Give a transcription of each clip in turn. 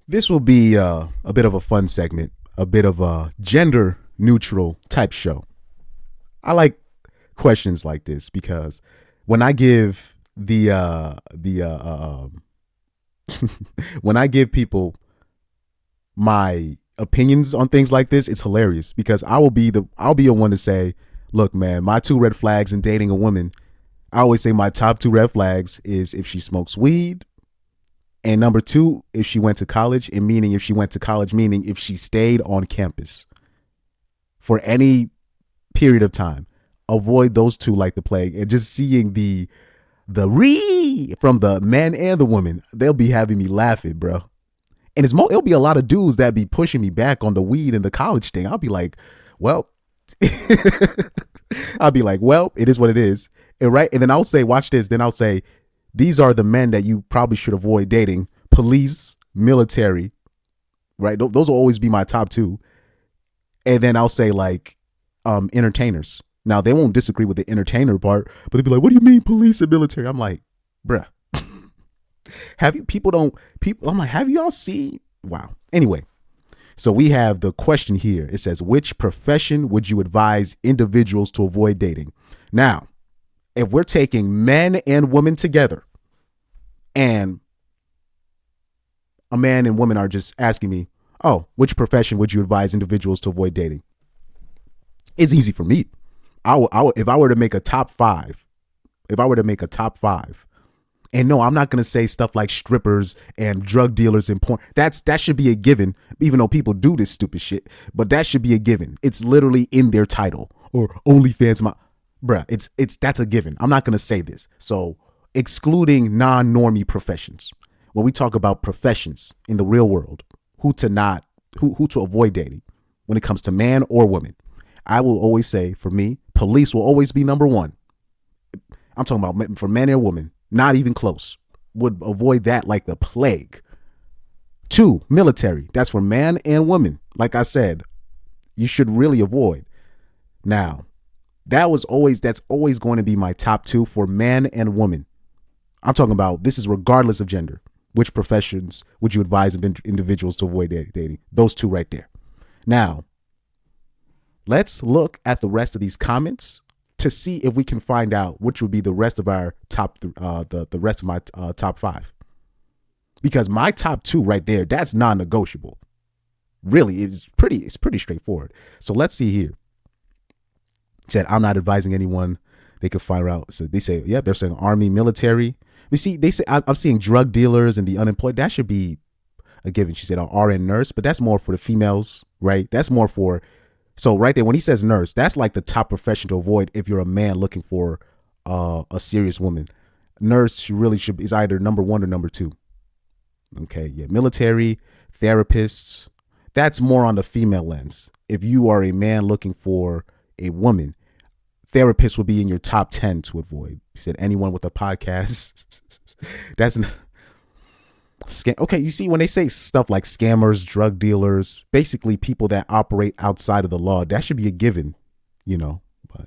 This will be a bit of a fun segment, a bit of a gender neutral type show. I like questions like this because when I give when I give people my opinions on things like this, it's hilarious because I'll be a one to say, look, man, my two red flags in dating a woman. I always say my top two red flags is if she smokes weed, and number two, if she went to college, and meaning if she went to college, meaning if she stayed on campus for any period of time. Avoid those two like the plague. And just seeing the re from the men and the women, they'll be having me laughing, bro. And it'll be a lot of dudes that be pushing me back on the weed and the college thing. I'll be like, well, it is what it is. And right. And then I'll say, watch this. Then I'll say, these are the men that you probably should avoid dating: police, military, right? Those will always be my top two. And then I'll say like entertainers. Now they won't disagree with the entertainer part, but they'll be like, what do you mean police and military? I'm like, bruh, I'm like, have y'all seen? Wow. Anyway, so we have the question here. It says, which profession would you advise individuals to avoid dating? Now, if we're taking men and women together and a man and woman are just asking me, oh, which profession would you advise individuals to avoid dating? It's easy for me. If I were to make a top five, and no, I'm not going to say stuff like strippers and drug dealers and porn. That should be a given, even though people do this stupid shit, but that should be a given. It's literally in their title. Or OnlyFans, that's a given. I'm not going to say this. So excluding non-normie professions, when we talk about professions in the real world, who to avoid dating when it comes to man or woman, I will always say, for me, police will always be number one. I'm talking about for men or women, not even close. Would avoid that like the plague. Two, military. That's for man and woman. Like I said, you should really avoid. Now, that's always going to be my top two for man and woman. I'm talking about, this is regardless of gender. Which professions would you advise individuals to avoid dating? Those two right there. Now, let's look at the rest of these comments to see if we can find out which would be the rest of our the rest of my top five. Because my top two right there, that's non-negotiable. Really, it's pretty straightforward. So let's see here. It said, I'm not advising anyone. They could find out. So they say, they're saying army, military. We see, they say, I'm seeing drug dealers and the unemployed. That should be a given. She said, RN nurse, but that's more for the females, right? That's more for, so right there, when he says nurse, that's like the top profession to avoid if you're a man looking for a serious woman. Nurse really is either number one or number two. Okay, yeah, military, therapists, that's more on the female lens. If you are a man looking for a woman, therapist would be in your top 10 to avoid. He said anyone with a podcast. That's okay. You see, when they say stuff like scammers, drug dealers, basically people that operate outside of the law, that should be a given, but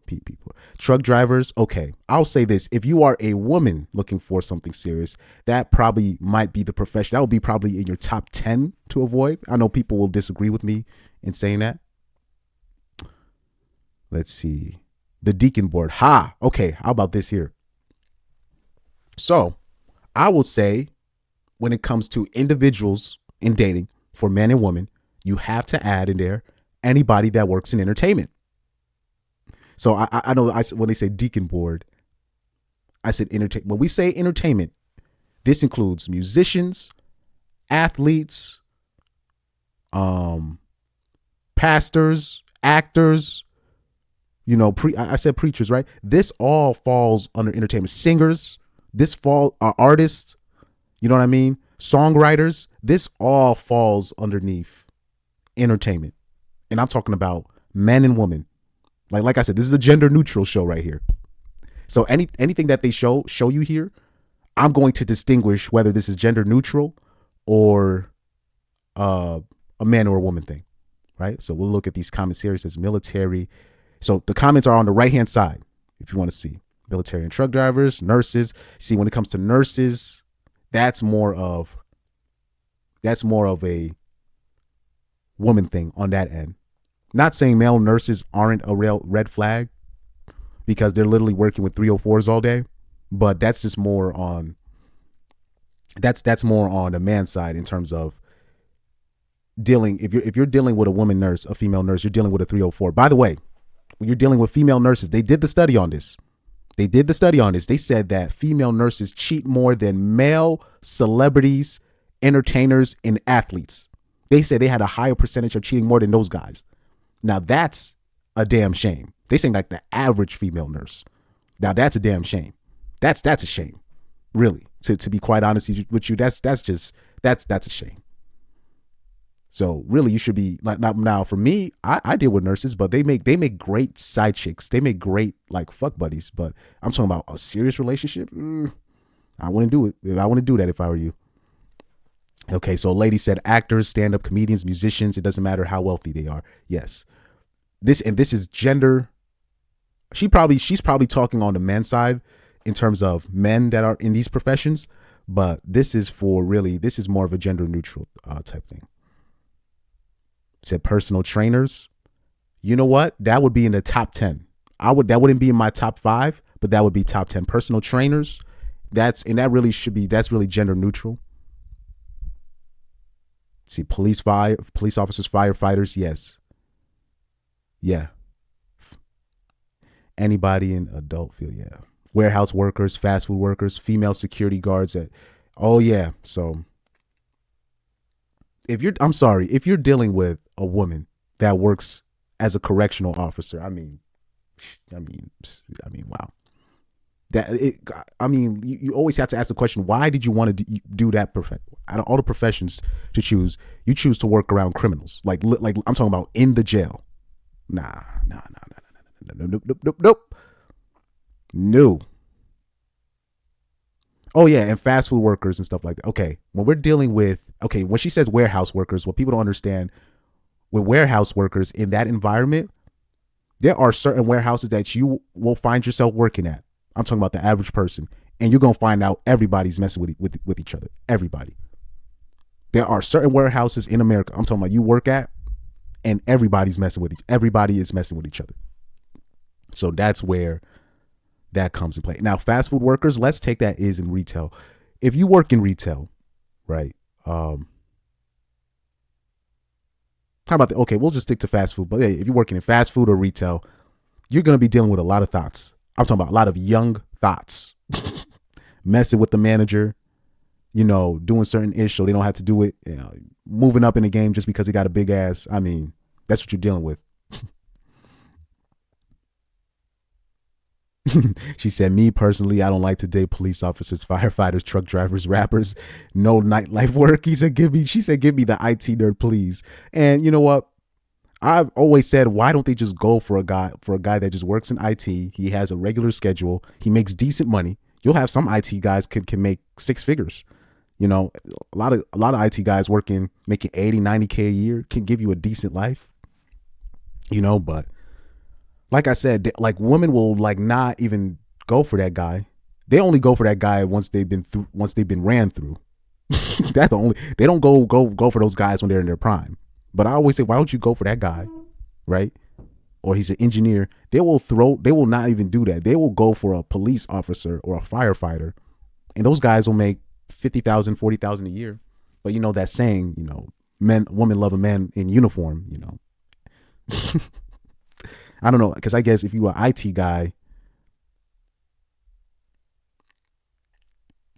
people, truck drivers. Okay. I'll say this. If you are a woman looking for something serious, that probably might be the profession. That would be probably in your top 10 to avoid. I know people will disagree with me in saying that. Let's see. The deacon board. Okay. How about this here? So I will say, when it comes to individuals in dating for men and women, you have to add in there anybody that works in entertainment. So I know when they say deacon board, I said entertainment. When we say entertainment, this includes musicians, athletes, pastors, actors, I said preachers, right? This all falls under entertainment. Singers, artists, you know what I mean? Songwriters, this all falls underneath entertainment. And I'm talking about men and women. Like I said, this is a gender neutral show right here. So anything that they show you here, I'm going to distinguish whether this is gender neutral or a man or a woman thing, right? So we'll look at these comments here. It says military. So the comments are on the right-hand side, if you want to see. Military and truck drivers, nurses. See, when it comes to nurses, that's more of That's more of a woman thing on that end. Not saying male nurses aren't a real red flag because they're literally working with 304s all day, but that's just more on that's more on the man side in terms of dealing. If you're dealing with a woman nurse, a female nurse, you're dealing with a 304. By the way, when you're dealing with female nurses, they did the study on this. They said that female nurses cheat more than male celebrities, entertainers, and athletes. They said they had a higher percentage of cheating more than those guys. Now that's a damn shame. They saying like the average female nurse. Now that's a damn shame. That's a shame. Really. To be quite honest with you, that's a shame. So really, you should be like now. For me, I deal with nurses, but they make great side chicks. They make great like fuck buddies. But I'm talking about a serious relationship. I wouldn't do it. I wouldn't do that if I were you. Okay, so a lady said actors, stand-up comedians, musicians. It doesn't matter how wealthy they are. Yes, this is gender. She's probably talking on the men's side in terms of men that are in these professions. But this is more of a gender neutral type thing. Said personal trainers. You know what? That would be in the top 10. That wouldn't be in my top 5, but that would be top 10. Personal trainers. That's really gender neutral. See, police officers, firefighters, yes. Yeah. Anybody in adult field, yeah. Warehouse workers, fast food workers, female security guards. Oh yeah. So if you're dealing with a woman that works as a correctional officer, I mean, wow. You always have to ask the question, why did you want to do that? Out of all the professions to choose, you choose to work around criminals. Like I'm talking about in the jail. Nah. Nope. No. Oh yeah, and fast food workers and stuff like that. Okay, when she says warehouse workers, what people don't understand, with warehouse workers in that environment, there are certain warehouses that you will find yourself working at. I'm talking about the average person, and you're gonna find out everybody's messing with each other. Everybody. There are certain warehouses in America I'm talking about you work at, and everybody is messing with each other. So that's where that comes in play. Now, fast food workers, let's take that is in retail. If you work in retail, right? How about that? Okay, we'll just stick to fast food. But hey, if you're working in fast food or retail, you're going to be dealing with a lot of thoughts. I'm talking about a lot of young thoughts. Messing with the manager, doing certain ish so they don't have to do it. Moving up in the game just because he got a big ass. I mean, that's what you're dealing with. She said, me personally, I don't like to date police officers, firefighters, truck drivers, rappers, no nightlife work. She said, give me the IT nerd, please. And you know what? I've always said, why don't they just go for a guy that just works in IT? He has a regular schedule. He makes decent money. You'll have some IT guys can make 6 figures. A lot of IT guys making 80, 90K a year can give you a decent life. But like I said, like women will like not even go for that guy. They only go for that guy once they've been ran through. That's the only. They don't go for those guys when they're in their prime. But I always say, why don't you go for that guy, right? Or he's an engineer. They will not even do that. They will go for a police officer or a firefighter, and those guys will make $50,000, $40,000 a year. But that saying, women love a man in uniform. I don't know, because I guess if you were an IT guy,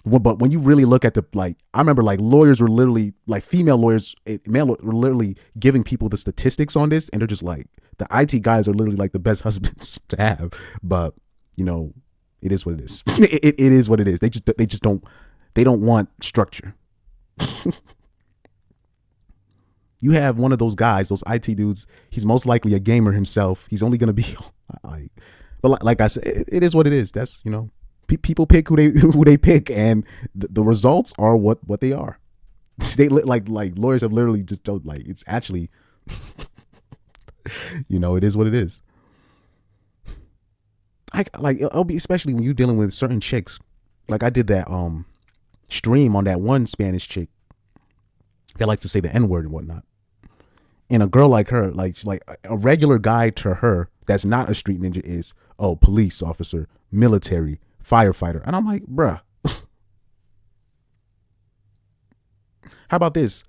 but when you really look at I remember lawyers were literally female lawyers, male were literally giving people the statistics on this, and they're just like, the IT guys are literally like the best husbands to have. But it is what it is. It is what it is. They just don't want structure. You have one of those guys, those IT dudes. He's most likely a gamer himself. He's only going to be but like I said, it is what it is. That's, people pick who they pick, and the results are what they are. They like lawyers have literally just told it's actually, it is what it is. It'll be, especially when you're dealing with certain chicks. Like I did that stream on that one Spanish chick. They like to say the N word and whatnot. And a girl like her, like a regular guy to her that's not a street ninja is, oh, police officer, military, firefighter. And I'm like, bruh, how about this?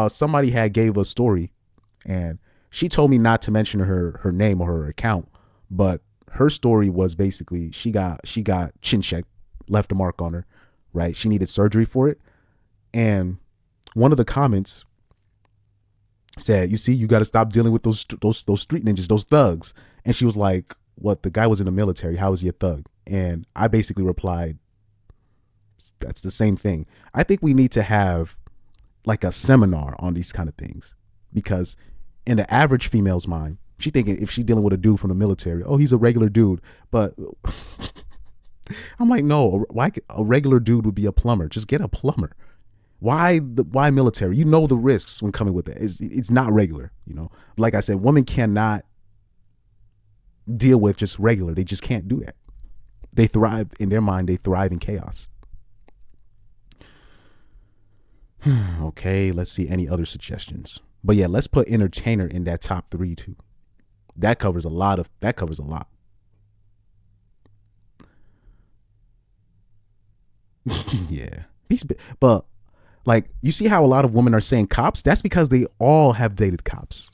Somebody had gave a story, and she told me not to mention her name or her account, but her story was basically she got chin checked, left a mark on her, right? She needed surgery for it, and one of the comments said, "You see, you got to stop dealing with those street ninjas, those thugs." And she was like, "What? The guy was in the military. How is he a thug?" And I basically replied, "That's the same thing." I think we need to have like a seminar on these kind of things, because in the average female's mind, she thinking if she dealing with a dude from the military, oh, he's a regular dude. But I'm like, no, why a regular dude would be a plumber? Just get a plumber. Why military? You know the risks when coming with it. It's not regular, you know. Like I said, women cannot deal with just regular. They just can't do that. They thrive in their mind. They thrive in chaos. Okay, let's see any other suggestions. But yeah, let's put entertainer in that top 3 too. That covers a lot. Yeah. But like, you see how a lot of women are saying cops? That's because they all have dated cops.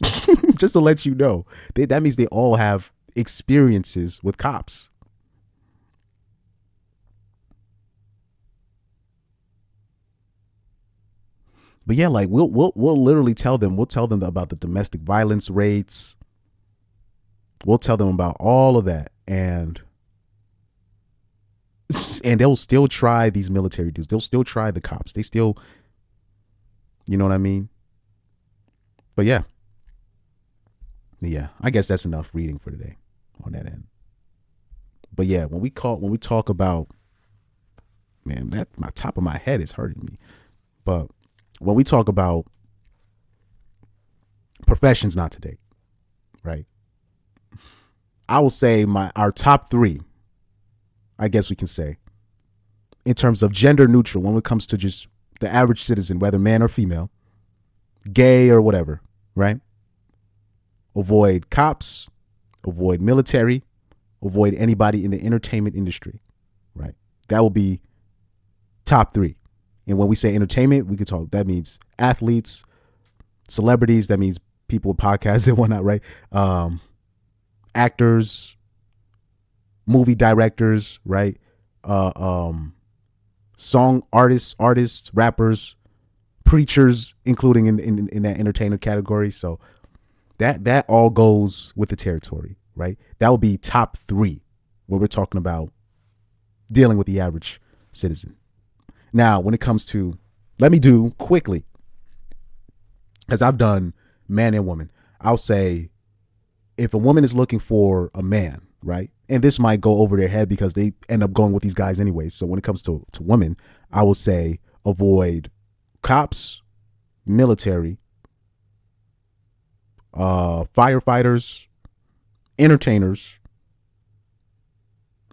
Just to let you know. That means they all have experiences with cops. But yeah, like we'll literally tell them. We'll tell them about the domestic violence rates. We'll tell them about all of that, and they'll still try these military dudes. They'll still try the cops. They still, you know what I mean? But yeah, I guess that's enough reading for today on that end. But yeah, when we talk about, man, that my top of my head is hurting me. But when we talk about professions not to date, right? I will say our top 3, I guess we can say, in terms of gender neutral, when it comes to just the average citizen, whether man or female, gay or whatever, right? Avoid cops, avoid military, avoid anybody in the entertainment industry, right? That will be top 3. And when we say entertainment, we could talk, that means athletes, celebrities, that means people with podcasts and whatnot, right? Actors, movie directors, right? Song artists, rappers, preachers, including in that entertainer category. So that all goes with the territory, right? That would be top 3 where we're talking about dealing with the average citizen. Now, when it comes to, let me do quickly, because I've done man and woman. I'll say if a woman is looking for a man, right? And this might go over their head because they end up going with these guys anyways. So when it comes to women, I will say avoid cops, military, firefighters, entertainers,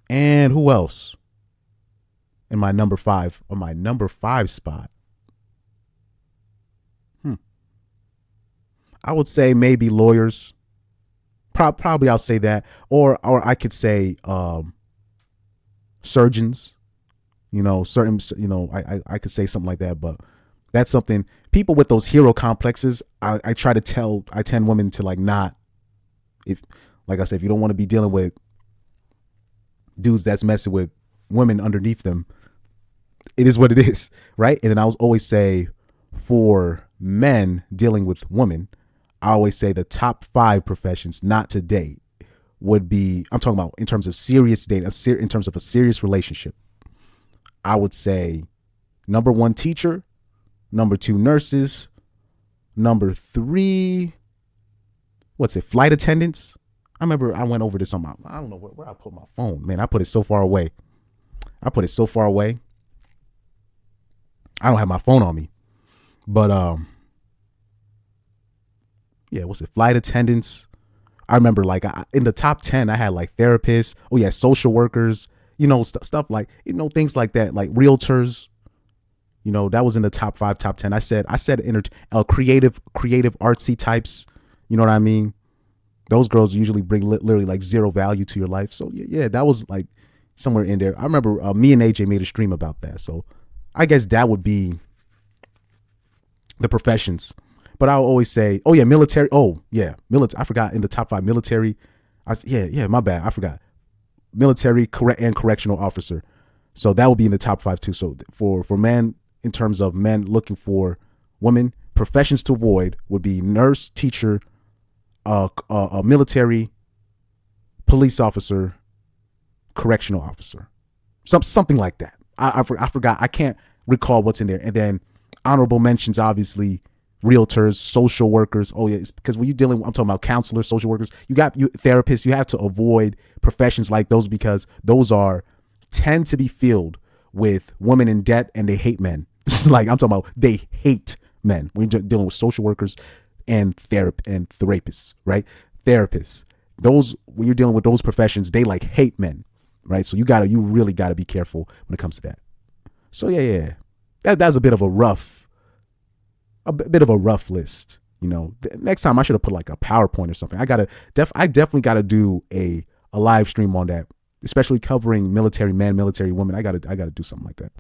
and who else? In my number 5, on my number 5 spot. I would say maybe lawyers. Probably I'll say that, or I could say surgeons. I could say something like that, but that's something people with those hero complexes. I tend women to like not, if like I said, if you don't want to be dealing with dudes that's messing with women underneath them, it is what it is, right? And then I always say for men dealing with women, I always say the top 5 professions not to date would be, I'm talking about in terms of serious date, in terms of a serious relationship. I would say number 1, teacher, number 2, nurses, number 3, flight attendants. I remember I went over this on my, I don't know where I put my phone. Man, I put it so far away. I don't have my phone on me. But flight attendants. I remember like in the top 10, I had like therapists. Oh yeah, social workers. Stuff like things like that, like realtors. You know, that was in the top 5, top 10. I said creative artsy types. You know what I mean? Those girls usually bring literally like zero value to your life. So yeah, that was like somewhere in there. I remember me and AJ made a stream about that. So I guess that would be the professions. But I'll always say, oh yeah, military. Oh yeah, military. I forgot in the top 5 military. My bad. I forgot military and correctional officer. So that would be in the top 5 too. So for men, in terms of men looking for women, professions to avoid would be nurse, teacher, a military, police officer, correctional officer, something like that. I forgot. I can't recall what's in there. And then honorable mentions, obviously, realtors, social workers. Oh yeah, it's because when you're dealing, I'm talking about counselors, social workers. You therapists. You have to avoid professions like those because those tend to be filled with women in debt and they hate men. Like I'm talking about, they hate men when you're dealing with social workers and therapists, right? Therapists. Those, when you're dealing with those professions, they like hate men, right? So you really gotta be careful when it comes to that. So yeah. That's a bit of a rough list. You know, next time I should have put like a PowerPoint or something. I definitely gotta do a live stream on that, especially covering military men, military women. I gotta do something like that.